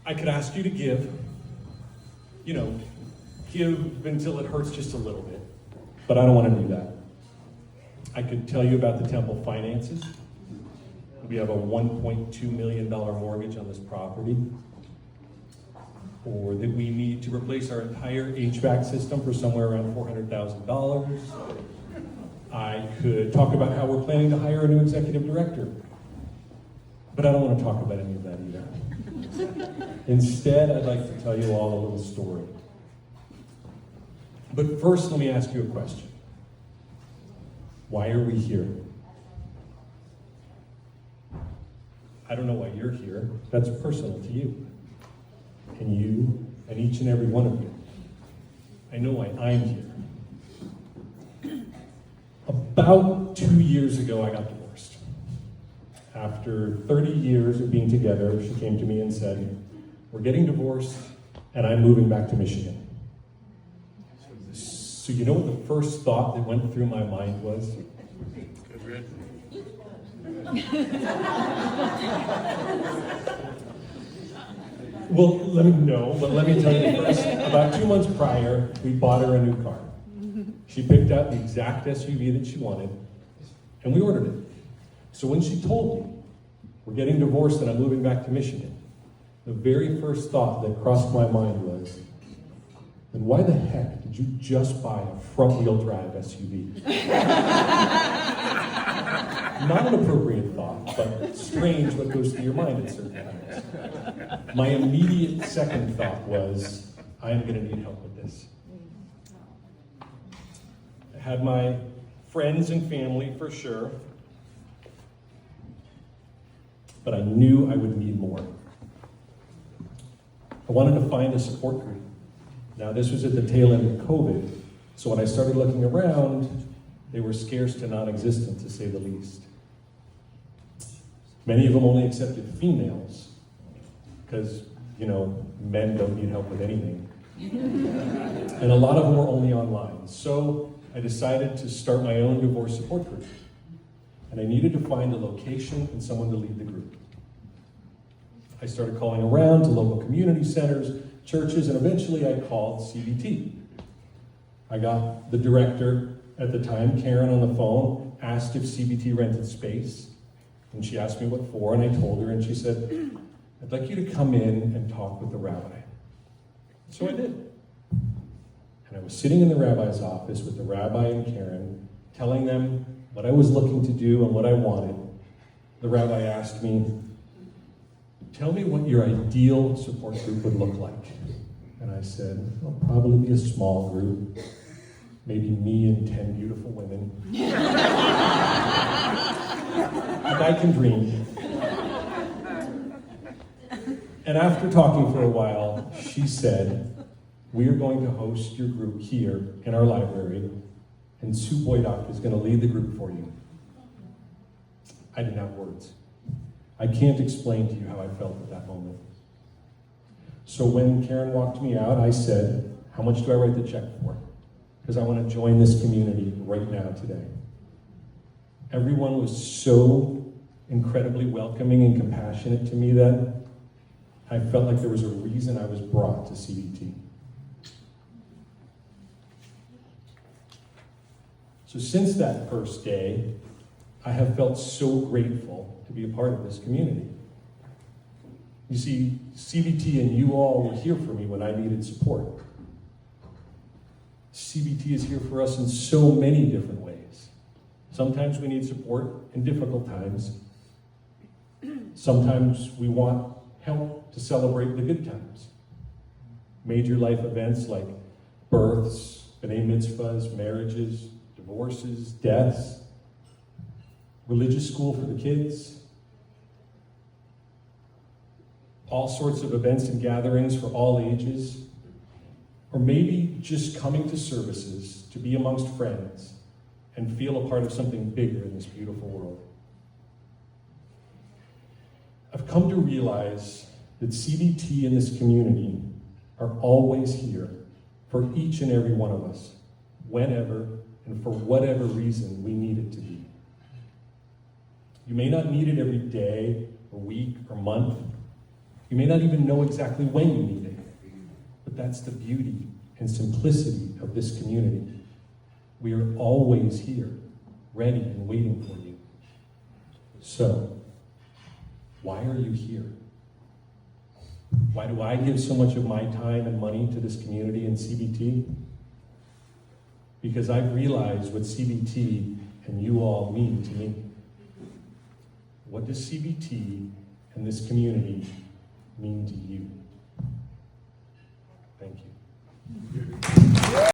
I could ask you to give, give until it hurts just a little bit, but I don't want to do that. I could tell you about the temple finances. We have a $1.2 million mortgage on this property, or that we need to replace our entire HVAC system for somewhere around $400,000. I could talk about how we're planning to hire a new executive director, but I don't want to talk about any of that either. Instead, I'd like to tell you all a little story. But first, let me ask you a question. Why are we here? I don't know why you're here. That's personal to you. And you, and each and every one of you. I know why I'm here. About 2 years ago, I got divorced. After 30 years of being together, she came to me and said, "We're getting divorced, and I'm moving back to Michigan." So you know what the first thought that went through my mind was? Well, let me tell you first, about 2 months prior, we bought her a new car. She picked out the exact SUV that she wanted, and we ordered it. So when she told me, "We're getting divorced and I'm moving back to Michigan," the very first thought that crossed my mind was, then why the heck did you just buy a front-wheel drive SUV? Not an appropriate thought, but strange what goes through your mind at certain times. My immediate second thought was, I am going to need help with this. I had my friends and family for sure, but I knew I would need more. I wanted to find a support group. Now, this was at the tail end of COVID, so when I started looking around, they were scarce to non-existent, to say the least. Many of them only accepted females, because, men don't need help with anything. And a lot of them were only online. So I decided to start my own divorce support group. And I needed to find a location and someone to lead the group. I started calling around to local community centers, churches, and eventually I called CBT. I got the director at the time, Karen, on the phone, asked if CBT rented space, and she asked me what for, and I told her, and she said, "I'd like you to come in and talk with the rabbi." So I did. And I was sitting in the rabbi's office with the rabbi and Karen, telling them what I was looking to do and what I wanted. The rabbi asked me, "Tell me what your ideal support group would look like." And I said, "Well, probably be a small group, maybe me and 10 beautiful women." And I can dream. And after talking for a while, she said, "We are going to host your group here in our library, and Sue Boydock is going to lead the group for you." I didn't have words. I can't explain to you how I felt at that moment. So when Karen walked me out, I said, "How much do I write the check for? Because I want to join this community right now today." Everyone was so incredibly welcoming and compassionate to me that I felt like there was a reason I was brought to CBT. So since that first day, I have felt so grateful to be a part of this community. You see, CBT and you all were here for me when I needed support. CBT is here for us in so many different ways. Sometimes we need support in difficult times. Sometimes we want help to celebrate the good times. Major life events like births, b'nai mitzvahs, marriages, divorces, deaths, religious school for the kids, all sorts of events and gatherings for all ages, or maybe just coming to services to be amongst friends and feel a part of something bigger in this beautiful world. I've come to realize that CBT and this community are always here for each and every one of us, whenever and for whatever reason we need it to be. You may not need it every day or week or month. You may not even know exactly when you need it. But that's the beauty and simplicity of this community. We are always here, ready and waiting for you. So, why are you here? Why do I give so much of my time and money to this community and CBT? Because I've realized what CBT and you all mean to me. What does CBT and this community mean to you?